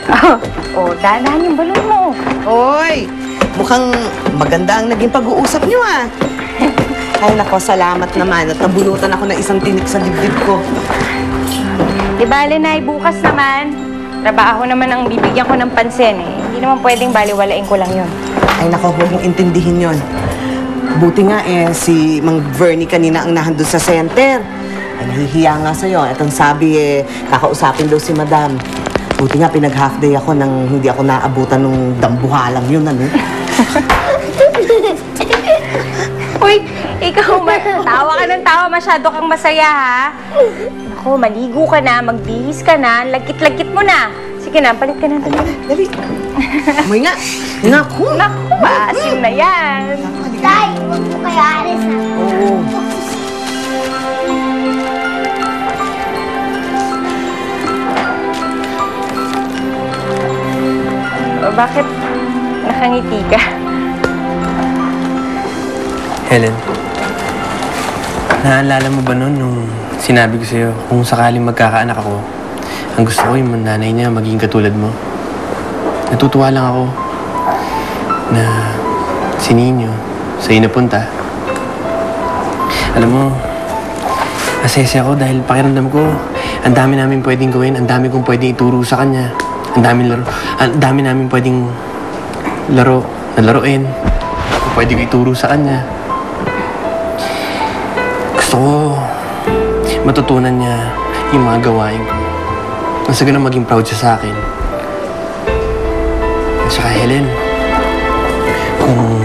Dahan-dahan yung balon mo. Hoy! Mukhang maganda ang naging pag-uusap niyo, ah. Ay, nako, salamat naman at nabunutan ako ng isang tinik sa dibdib ko. Di bale, Nay, bukas naman. Trabaho naman ang bibigyan ko ng pansin eh. Hindi naman pwedeng baliwalain ko lang yun. Ay, nako, huwag mong intindihin yon. Buti nga si Mang Vernie kanina ang nandun sa center. Ay, nahihiya nga sa'yo. Itong sabi kakausapin daw si Madam. Buti nga pinag-half day ako nang hindi ako naabutan nung dambuhalang yun, ano? Uy, ikaw, tawa ka ng tawa. Masyado kang masaya, ha? Naku, maligo ka na, magbihis ka na, lagkit-lagkit mo na. Sige na, palit ka na. Dali. Amoy nga. Naku. Naku, maasim na yan. Tay, huwag mo kaya alis na. Oo. Bakit nakangiti ka? Helen, naaalala mo ba noon nung sinabi ko sa'yo kung sakaling magkakaanak ako, ang gusto ko yung nanay niya maging katulad mo? Natutuwa lang ako na si Nino sa'yo napunta. Alam mo, nasesi ako dahil pakiramdam ko, ang dami namin pwedeng gawin, ang dami kong pwedeng ituro sa kanya. Ang dami namin pwedeng laruin. Pwede ko ituro sa kanya. Gusto ko matutunan niya yung mga gawain ko. Nasa ganun maging proud siya sa akin. At saka, Helen, kung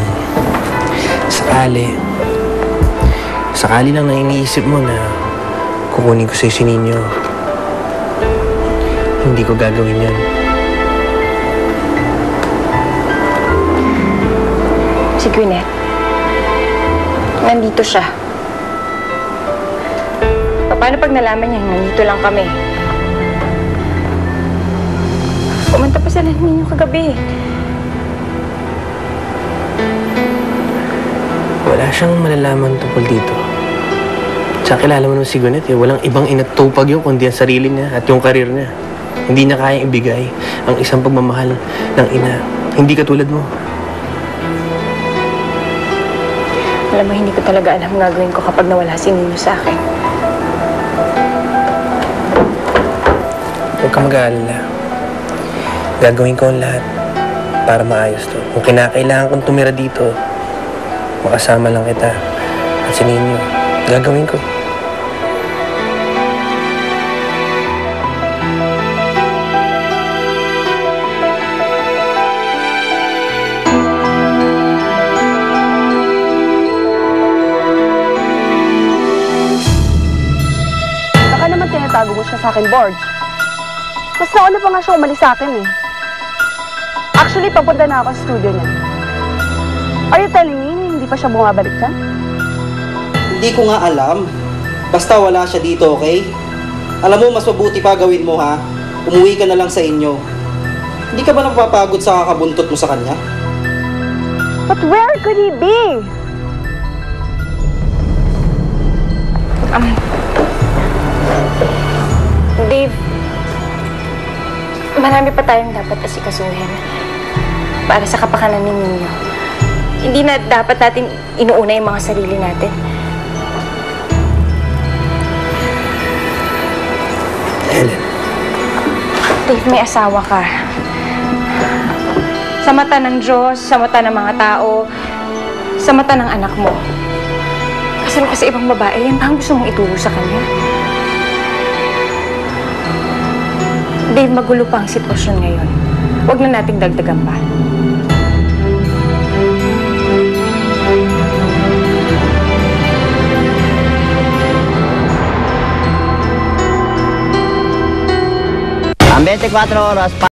sakali lang na iniisip mo na kukunin ko sa'yo si Nino, hindi ko gagawin yan. Si Gwyneth. Nandito siya. Paano pag nalaman niya, nandito lang kami? Pumunta pa sila ninyo kagabi. Wala siyang malalaman tungkol dito. Tsaka kilala mo naman si Gwyneth eh. Walang ibang inatupag yun kundi ang sarili niya at yung karir niya. Hindi niya kayang ibigay ang isang pagmamahal ng ina. Hindi katulad mo. Alam mo, hindi ko talaga alam gagawin ko kapag nawala si Nino sa akin. Huwag kang mag-aalala. Gagawin ko ang lahat para maayos to. Kung kinakailangan kong tumira dito, makasama lang kita at si Nino. Gagawin ko. Tinatago mo siya sa akin, Borge. Mas nauna pa nga siya umalis sa akin eh. Actually, papunta na ako sa studio niya. Are you telling me hindi pa siya bumabalik dyan? Hindi ko nga alam. Basta wala siya dito, okay? Alam mo, mas mabuti pa gawin mo, ha? Umuwi ka na lang sa inyo. Hindi ka ba napapagod sa kakabuntot mo sa kanya? But where could he be? Dave, marami pa tayong dapat asikasuhin para sa kapakanan ni Nino. Hindi na dapat natin inuuna yung mga sarili natin. Helen. Dave, may asawa ka. Sa mata ng Diyos, sa mata ng mga tao, sa mata ng anak mo. Kasal ka sa ibang babae, yan ba ang gusto mong ituro sa kanya? Dave, magulo pa ang sitwasyon ngayon. Huwag na nating dagdagan pa. Ang 24 oras pa.